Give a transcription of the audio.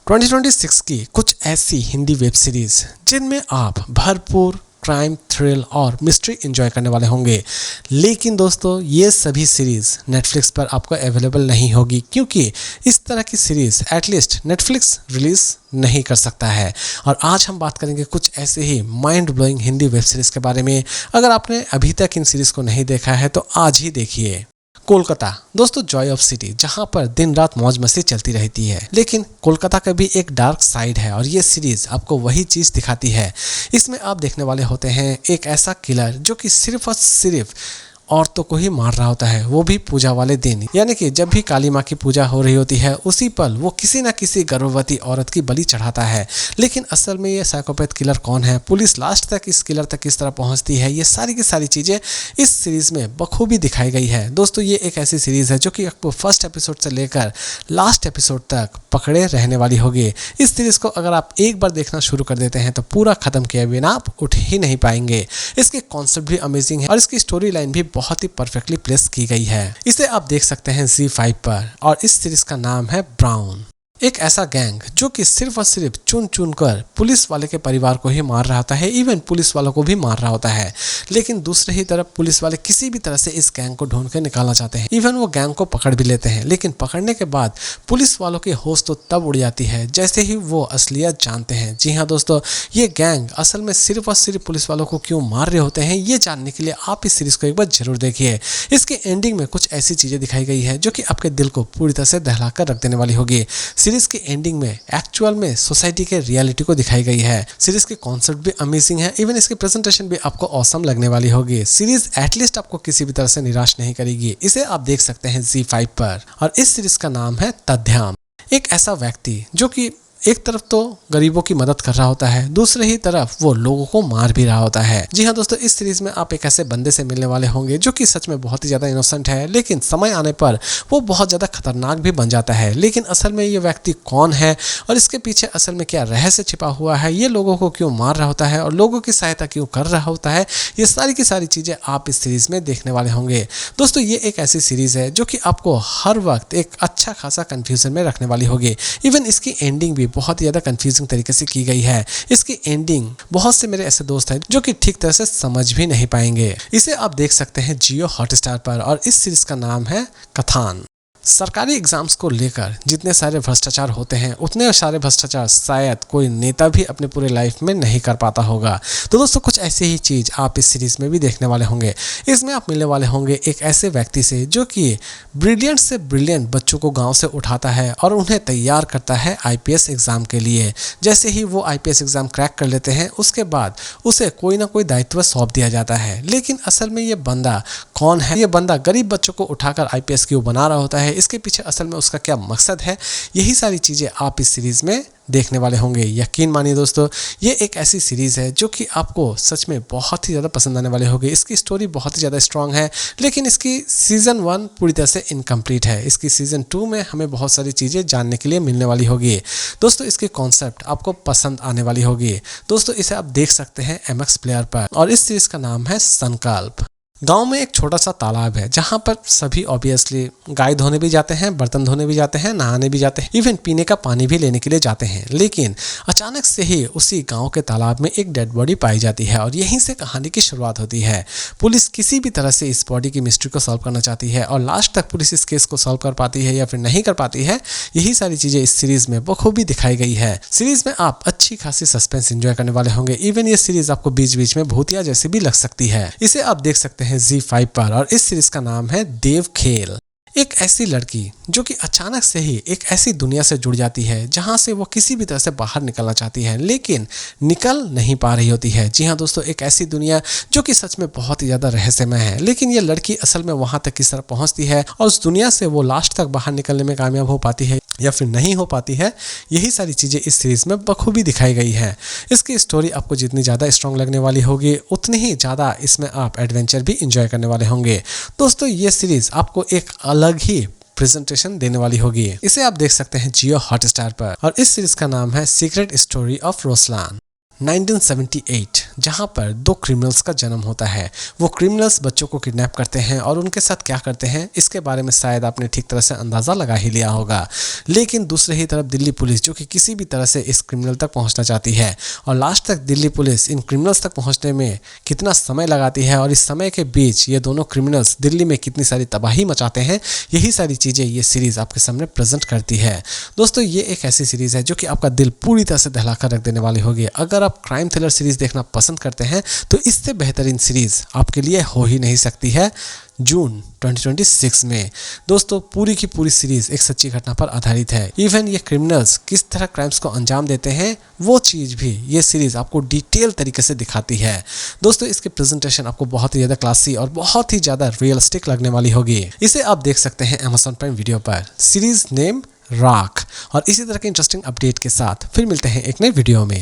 2026 की कुछ ऐसी हिंदी वेब सीरीज जिनमें आप भरपूर क्राइम, थ्रिल और मिस्ट्री एंजॉय करने वाले होंगे। लेकिन दोस्तों ये सभी सीरीज नेटफ्लिक्स पर आपको अवेलेबल नहीं होगी, क्योंकि इस तरह की सीरीज एटलीस्ट नेटफ्लिक्स रिलीज नहीं कर सकता है। और आज हम बात करेंगे कुछ ऐसे ही mind blowing Hindi web series के बारे में। अगर आपने अभी तक इन सीरीज को नहीं देखा है तो आज ही देखिए। कोलकाता दोस्तों, जॉय ऑफ सिटी, जहां पर दिन रात मौज मस्ती चलती रहती है, लेकिन कोलकाता का भी एक डार्क साइड है और ये सीरीज आपको वही चीज दिखाती है। इसमें आप देखने वाले होते हैं एक ऐसा किलर जो कि सिर्फ और सिर्फ औरतों को ही मार रहा होता है, वो भी पूजा वाले दिन। यानी कि जब भी काली माँ की पूजा हो रही होती है उसी पल वो किसी ना किसी गर्भवती औरत की बलि चढ़ाता है। लेकिन असल में ये साइकोपैथ किलर कौन है, पुलिस लास्ट तक इस किलर तक किस तरह पहुंचती है, ये सारी की सारी चीजें इस सीरीज में बखूबी दिखाई गई है। दोस्तों ये एक ऐसी सीरीज है जो कि आपको फर्स्ट एपिसोड से लेकर लास्ट एपिसोड तक पकड़े रहने वाली होगी। इस सीरीज को अगर आप एक बार देखना शुरू कर देते हैं तो पूरा खत्म किए बिना आप उठ ही नहीं पाएंगे। इसके कॉन्सेप्ट भी अमेजिंग है और इसकी स्टोरी लाइन भी बहुत ही परफेक्टली प्लेस की गई है। इसे आप देख सकते हैं ZEE5 पर और इस सीरीज का नाम है ब्राउन। एक ऐसा गैंग जो कि सिर्फ और सिर्फ चुन चुन कर पुलिस वाले के परिवार को ही मार रहा होता है, इवन पुलिस वालों को भी मार रहा होता है। लेकिन दूसरे ही तरफ पुलिस वाले किसी भी तरह से इस गैंग को ढूंढ कर निकालना चाहते हैं, इवन वो गैंग को पकड़ भी लेते हैं। लेकिन पकड़ने के बाद पुलिस वालों की होश तो तब उड़ जाती है जैसे ही वो असलियत जानते हैं। जी हाँ दोस्तों, ये गैंग असल में सिर्फ और सिर्फ पुलिस वालों को क्यों मार रहे होते हैं, ये जानने के लिए आप इस सीरीज को एक बार जरूर देखिए। इसके एंडिंग में कुछ ऐसी चीजें दिखाई गई है जो कि आपके दिल को पूरी तरह से दहला कर रख देने वाली होगी। सीरीज की एंडिंग में एक्चुअल में सोसाइटी के रियलिटी को दिखाई गई है। सीरीज के कॉन्सेप्ट भी अमेजिंग है, इवन इसकी प्रेजेंटेशन भी आपको ऑसम लगने वाली होगी। सीरीज एटलीस्ट आपको किसी भी तरह से निराश नहीं करेगी। इसे आप देख सकते हैं ZEE5 पर और इस सीरीज का नाम है तथ्याम। एक ऐसा व्यक्ति जो कि एक तरफ तो गरीबों की मदद कर रहा होता है, दूसरे ही तरफ वो लोगों को मार भी रहा होता है। जी हाँ दोस्तों, इस सीरीज में आप एक ऐसे बंदे से मिलने वाले होंगे जो कि सच में बहुत ही ज्यादा इनोसेंट है, लेकिन समय आने पर वो बहुत ज्यादा खतरनाक भी बन जाता है। लेकिन असल में ये व्यक्ति कौन है और इसके पीछे असल में क्या रहस्य छिपा हुआ है, ये लोगों को क्यों मार रहा होता है और लोगों की सहायता क्यों कर रहा होता है, ये सारी की सारी चीजें आप इस सीरीज में देखने वाले होंगे। दोस्तों ये एक ऐसी सीरीज है जो कि आपको हर वक्त एक अच्छा खासा कंफ्यूजन में रखने वाली होगी। इवन इसकी एंडिंग भी बहुत ज्यादा कंफ्यूजिंग तरीके से की गई है। इसकी एंडिंग बहुत से मेरे ऐसे दोस्त हैं जो कि ठीक तरह से समझ भी नहीं पाएंगे। इसे आप देख सकते हैं जियो हॉटस्टार पर और इस सीरीज का नाम है कथान। सरकारी एग्जाम्स को लेकर जितने सारे भ्रष्टाचार होते हैं उतने सारे भ्रष्टाचार शायद कोई नेता भी अपने पूरे लाइफ में नहीं कर पाता होगा। तो दोस्तों कुछ ऐसी ही चीज आप इस सीरीज में भी देखने वाले होंगे। इसमें आप मिलने वाले होंगे एक ऐसे व्यक्ति से जो कि ब्रिलियंट से ब्रिलियंट बच्चों को गांव से उठाता है और उन्हें तैयार करता है IPS एग्जाम के लिए। जैसे ही वो IPS एग्जाम क्रैक कर लेते हैं उसके बाद उसे कोई ना कोई दायित्व सौंप दिया जाता है। लेकिन असल में ये बंदा कौन है, ये बंदा गरीब बच्चों को उठाकर IPS क्यों बना रहा होता है, इसके पीछे असल में उसका क्या मकसद है, यही सारी चीजें आप इस सीरीज में देखने वाले होंगे। यकीन मानिए दोस्तों, ये एक ऐसी सीरीज है जो कि आपको सच में बहुत ही ज़्यादा पसंद आने वाली होगी। इसकी स्टोरी बहुत ही ज़्यादा स्ट्रांग है, लेकिन इसकी सीजन 1 पूरी तरह से इनकम्प्लीट है। इसकी सीजन 2 में हमें बहुत सारी चीज़ें जानने के लिए मिलने वाली होगी। दोस्तों इसकी कॉन्सेप्ट आपको पसंद आने वाली होगी। दोस्तों इसे आप देख सकते हैं MX प्लेयर पर और इस सीरीज का नाम है संकल्प। गांव में एक छोटा सा तालाब है जहां पर सभी ऑब्वियसली गाय धोने भी जाते हैं, बर्तन धोने भी जाते हैं, नहाने भी जाते हैं, इवन पीने का पानी भी लेने के लिए जाते हैं। लेकिन अचानक से ही उसी गांव के तालाब में एक डेड बॉडी पाई जाती है और यहीं से कहानी की शुरुआत होती है। पुलिस किसी भी तरह से इस बॉडी की मिस्ट्री को सॉल्व करना चाहती है और लास्ट तक पुलिस इस केस को सॉल्व कर पाती है या फिर नहीं कर पाती है, यही सारी चीजें इस सीरीज में बखूबी दिखाई गई है। सीरीज में आप अच्छी खासी सस्पेंस एंजॉय करने वाले होंगे। इवन ये सीरीज आपको बीच बीच में भूतिया जैसी भी लग सकती है। इसे आप देख सकते हैं ZEE5 पर और इस सीरीज का नाम है देव खेल। एक ऐसी लड़की जो कि अचानक से ही एक ऐसी दुनिया से जुड़ जाती है जहां से वो किसी भी तरह से बाहर निकलना चाहती है, लेकिन निकल नहीं पा रही होती है। जी हाँ दोस्तों, एक ऐसी दुनिया जो कि सच में बहुत ही ज्यादा रहस्यमय है। लेकिन ये लड़की असल में वहां तक किस तरह पहुंचती है और उस दुनिया से वो लास्ट तक बाहर निकलने में कामयाब हो पाती है या फिर नहीं हो पाती है, यही सारी चीजें इस सीरीज में बखूबी दिखाई गई है। इसकी स्टोरी आपको जितनी ज्यादा स्ट्रॉन्ग लगने वाली होगी उतनी ही ज्यादा इसमें आप एडवेंचर भी इंजॉय करने वाले होंगे। दोस्तों ये सीरीज आपको एक अलग ही प्रेजेंटेशन देने वाली होगी। इसे आप देख सकते हैं जियो हॉटस्टार पर और इस सीरीज का नाम है सीक्रेट स्टोरी ऑफ रोसलान। 1978 जहां पर दो क्रिमिनल्स का जन्म होता है। वो क्रिमिनल्स बच्चों को किडनैप करते हैं और उनके साथ क्या करते हैं इसके बारे में शायद आपने ठीक तरह से अंदाज़ा लगा ही लिया होगा। लेकिन दूसरे ही तरफ दिल्ली पुलिस जो कि किसी भी तरह से इस क्रिमिनल तक पहुंचना चाहती है और लास्ट तक दिल्ली पुलिस इन क्रिमिनल्स तक पहुंचने में कितना समय लगाती है और इस समय के बीच ये दोनों क्रिमिनल्स दिल्ली में कितनी सारी तबाही मचाते हैं, यही सारी चीज़ें ये सीरीज़ आपके सामने प्रेजेंट करती है। दोस्तों ये एक ऐसी सीरीज़ है जो कि आपका दिल पूरी तरह से दहला कर रख देने वाली होगी। अगर आप क्राइम थ्रिलर सीरीज़ देखना पसंद करते हैं तो इससे बेहतरीन सीरीज़ आपके लिए हो ही नहीं सकती है जून 2026 में। दोस्तों पूरी की पूरी सीरीज एक सच्ची घटना पर आधारित है। इवन ये क्रिमिनल्स किस तरह क्राइम्स को अंजाम देते हैं वो चीज़ भी ये सीरीज आपको डिटेल तरीके से दिखाती है। दोस्तों इसकी प्रेजेंटेशन आपको बहुत ही ज़्यादा क्लासी और बहुत ही ज़्यादा रियलिस्टिक लगने वाली होगी। इसे आप देख सकते हैं Amazon प्राइम वीडियो पर। सीरीज नेम राख। और इसी तरह के इंटरेस्टिंग अपडेट के साथ फिर मिलते हैं एक नए वीडियो में।